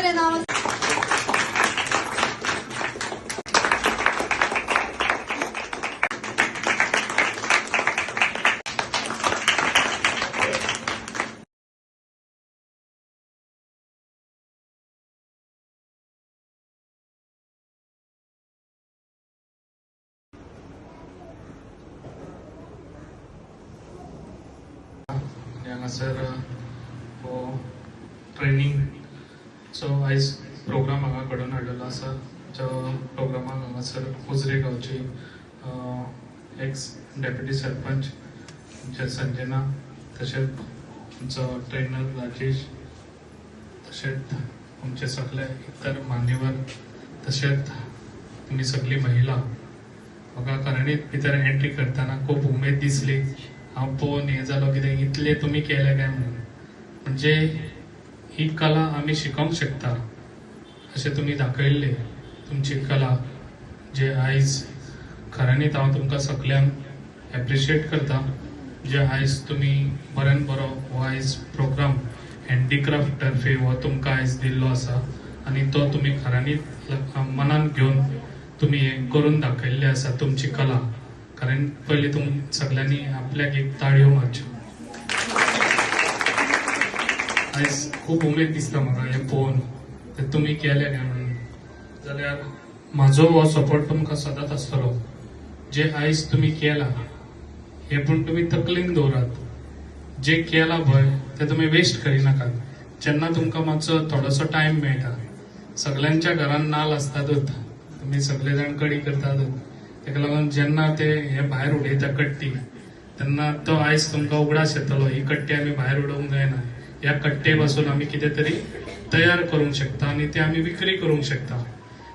बरें नांव हांगासर हो ट्रेनिंगचो आयज प्रोग्राम हांगा घडोवन हाडलेलो आसा. जो प्रोग्रामाक हांगासर कुजरे गांवची एक्स डेप्युटी सरपंच आमचे संजना, तशेंच आमचो ट्रेनर राजेश, तशेंच आमचे सगळे इतर मान्यवर, तशेंच तुमी सगळी महिला. म्हाका खऱ्यांनीच भितर एंट्री करतना खूब उमेद दिसली. हांव पळोवन हें जालो कितें इतले तुमी केले काय म्हणून. म्हणजे ही कला आमी शिकोवंक शकता अशें तुमी दाखयल्ले तुमची कला, जे आयज खऱ्यांनीच हांव तुमकां सगळ्यांक एप्रिशिएट करता. जे आयज तुमी बऱ्यान बरो हो आयज प्रोग्राम हँडीक्राफ्ट तर्फे हो तुमकां आयज दिल्लो आसा आनी तो तुमी खऱ्यांनीच मनान घेवन तुमी हें करून दाखयल्ले आसा तुमची कला. कारण पयलीं तुम सगळ्यांनी आपल्याक एक ताळयो मारच्यो. आयज खूब उमेद दिसता म्हाका हें पळोवन ते तुमी केले काय म्हणून. जाल्यार म्हाजो हो सपोर्ट तुमकां सदांच आसतलो. जे आयज तुमी केला हे पूण तुमी तकलेन दवरात. जे केला पळय ते तुमी वेस्ट करिनाकात. जेन्ना तुमकां मातसो थोडोसो टायम मेळटा, सगळ्यांच्या घरान नाल्ल आसतातूच, तुमी सगळे जाण कडी करतातूच, तेका लागून जेन्ना ते हे भायर उडयता कट्टी, तेन्ना तो आयज तुमकां उगडास येतलो. ही कट्टी आमी भायर उडोवंक जायना. ह्या कट्टे पासून आमी कितें तरी तयार करूंक शकता आनी ते आमी विक्री करूंक शकता.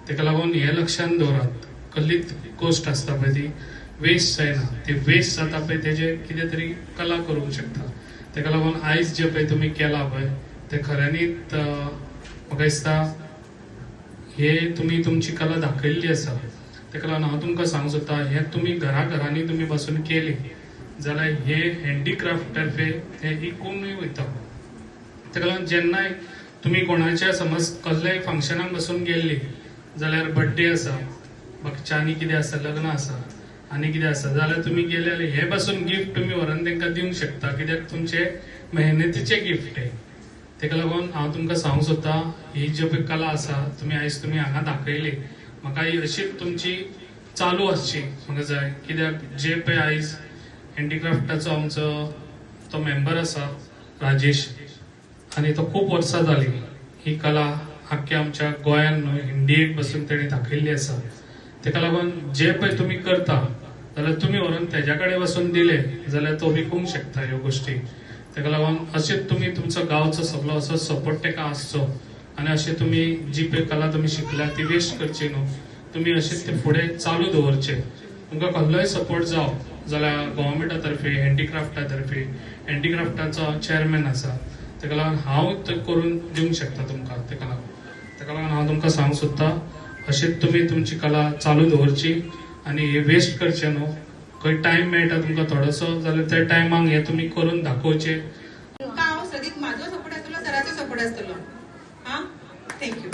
तेका लागून हे लक्षांत दवरात. कसलीच गोश्ट आसता पळय ती वेस्ट जायना. ती वेस्ट जाता पळय तेजे कितें तरी कला करूंक शकता. तेका लागून आयज जे पळय तुमी केला पळय ते खऱ्यांनीच म्हाका दिसता हे तुमी तुमची कला दाखयल्ली आसा. तेका लागून हांव तुमकां सांगूंक सोदता, हे तुमी घराघरांनी तुमी बसून केली जाल्यार हे हँडीक्राफ्ट तर्फे हे इकूनय वयता. तेका लागून जेन्नाय तुमी कोणाच्या समज कसल्याय फंक्शनाक बसून गेल्ली जाल्यार बर्थडे आसा, बाकीच्या आनी कितें आसा, लग्न आसा, आनी कितें आसा, जाल्यार तुमी गेले जाल्यार हे पासून गिफ्ट तुमी व्हरून तांकां दिवंक शकता. कित्याक तुमचे मेहनतीचे गिफ्ट आहे. तेका लागून हांव तुमकां सांगूंक सोदता, ही जी पळय कला आसा तुमी आयज तुमी हांगा दाखयली, म्हाका ही अशीच तुमची चालू आसची म्हाका जाय. कित्याक जे पळय आयज हँडीक्राफ्टाचो आमचो तो मेंबर आसा राजेश, आनी तो खूब वर्सां जाली ही कला आख्ख्या आमच्या गोंयान न्हू इंडियेक पासून तेणी दाखयल्ली आसा. तेका लागून जे पळय तुमी करता जाल्यार तुमी व्हरून तेज्या कडेन वचून दिले जाल्यार तो विकूंक शकता ह्यो गोश्टी. तेका लागून अशेंच तुमी तुमचो गांवचो सगळो असो सपोर्ट तेका आसचो आनी अशें तुमी जी पळय कला तुमी शिकल्या ती वेस्ट करची न्हू. तुमी अशेंच ते फुडें चालू दवरचे. तुमकां कसलोय सपोर्ट जाव जाल्यार गव्हर्मेंटा तर्फे, हँडीक्राफ्टा तर्फे, हँडीक्राफ्टाचो चेअरमॅन आसा, तेका लागून हांव ते करून दिवंक शकता तुमकां. तेका लागून हांव तुमकां सांगूंक सोदता, अशेंच तुमी तुमची कला चालू दवरची आनी हे वेस्ट करचे न्हू. खंय टायम मेळटा तुमकां थोडोसो जाल्यार त्या टायमाक हे तुमी करून दाखोवचे. तुमकां हांव सदींच म्हाजो सपोर्ट आसतलो, सराचो सपोर्ट आसतलो. हां, थँक्यू.